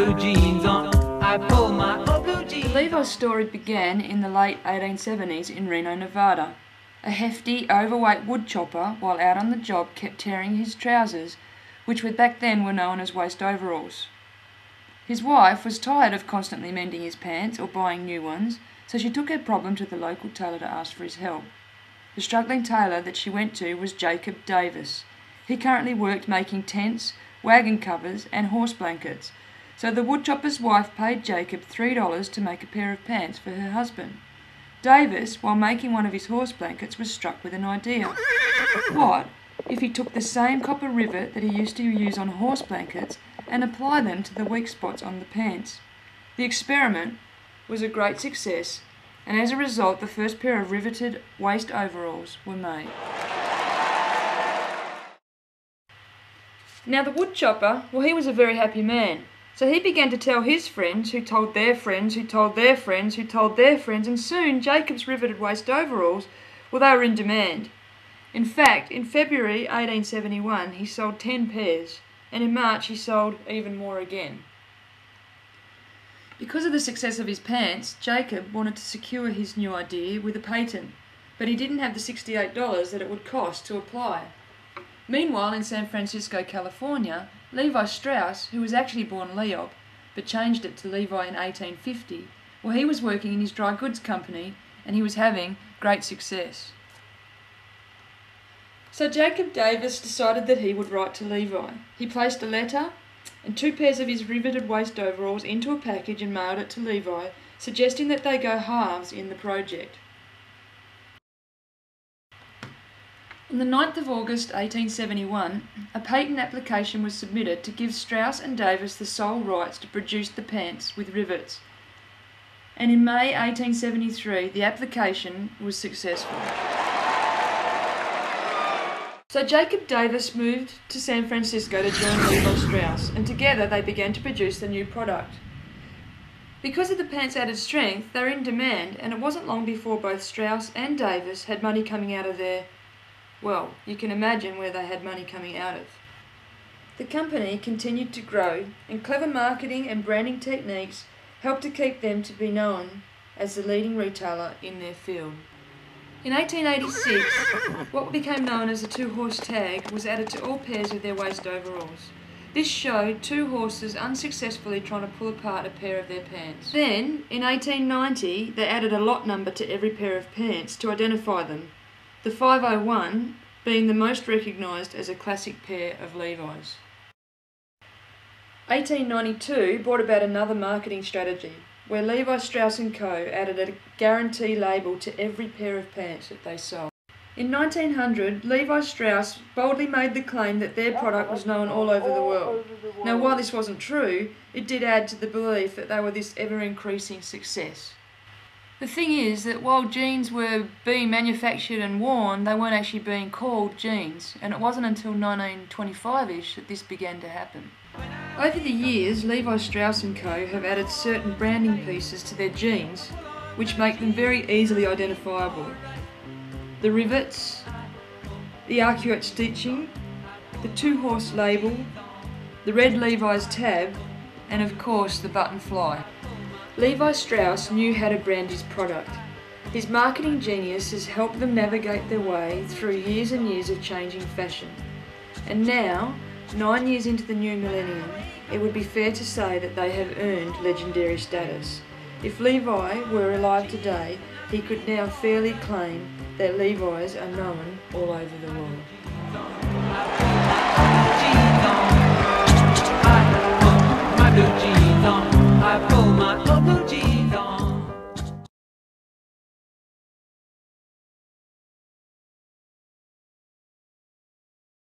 blue jeans on. I pull my old blue jeans. The Levi story began in the late 1870s in Reno, Nevada. A hefty, overweight woodchopper, while out on the job, kept tearing his trousers, which back then were known as waist overalls. His wife was tired of constantly mending his pants or buying new ones, so she took her problem to the local tailor to ask for his help. The struggling tailor that she went to was Jacob Davis. He currently worked making tents, wagon covers and horse blankets, so the woodchopper's wife paid Jacob $3 to make a pair of pants for her husband. Davis, while making one of his horse blankets, was struck with an idea. What if he took the same copper rivet that he used to use on horse blankets and apply them to the weak spots on the pants? The experiment was a great success, and as a result the first pair of riveted waist overalls were made. Now the woodchopper, well, he was a very happy man. So he began to tell his friends, who told their friends, who told their friends, who told their friends, and soon Jacob's riveted waist overalls, well, they were in demand. In fact, in February 1871 he sold 10 pairs, and in March he sold even more again. Because of the success of his pants, Jacob wanted to secure his new idea with a patent, but he didn't have the $68 that it would cost to apply. Meanwhile, in San Francisco, California, Levi Strauss, who was actually born Leob, but changed it to Levi in 1850, well, he was working in his dry goods company, and he was having great success. So Jacob Davis decided that he would write to Levi. He placed a letter and 2 pairs of his riveted waist overalls into a package and mailed it to Levi, suggesting that they go halves in the project. On the 9th of August 1871, a patent application was submitted to give Strauss and Davis the sole rights to produce the pants with rivets, and in May 1873 the application was successful. So Jacob Davis moved to San Francisco to join Levi Strauss, and together they began to produce the new product. Because of the pants' added strength, they were in demand, and it wasn't long before both Strauss and Davis had money coming out of their, well, you can imagine where they had money coming out of. The company continued to grow, and clever marketing and branding techniques helped to keep them to be known as the leading retailer in their field. In 1886, what became known as the 2-horse tag was added to all pairs of their waist overalls. This showed 2 horses unsuccessfully trying to pull apart a pair of their pants. Then, in 1890, they added a lot number to every pair of pants to identify them, the 501 being the most recognised as a classic pair of Levi's. 1892 brought about another marketing strategy, where Levi Strauss & Co. added a guarantee label to every pair of pants that they sold. In 1900, Levi Strauss boldly made the claim that their product was known all over the world. Now, while this wasn't true, it did add to the belief that they were this ever-increasing success. The thing is that while jeans were being manufactured and worn, they weren't actually being called jeans, and it wasn't until 1925-ish that this began to happen. Over the years, Levi Strauss & Co. have added certain branding pieces to their jeans, which make them very easily identifiable. The rivets, the arcuate stitching, the 2-horse label, the red Levi's tab, and of course the button fly. Levi Strauss knew how to brand his product. His marketing genius has helped them navigate their way through years and years of changing fashion. And now, 9 years into the new millennium, it would be fair to say that they have earned legendary status. If Levi were alive today, he could now fairly claim that Levi's are known all over the world.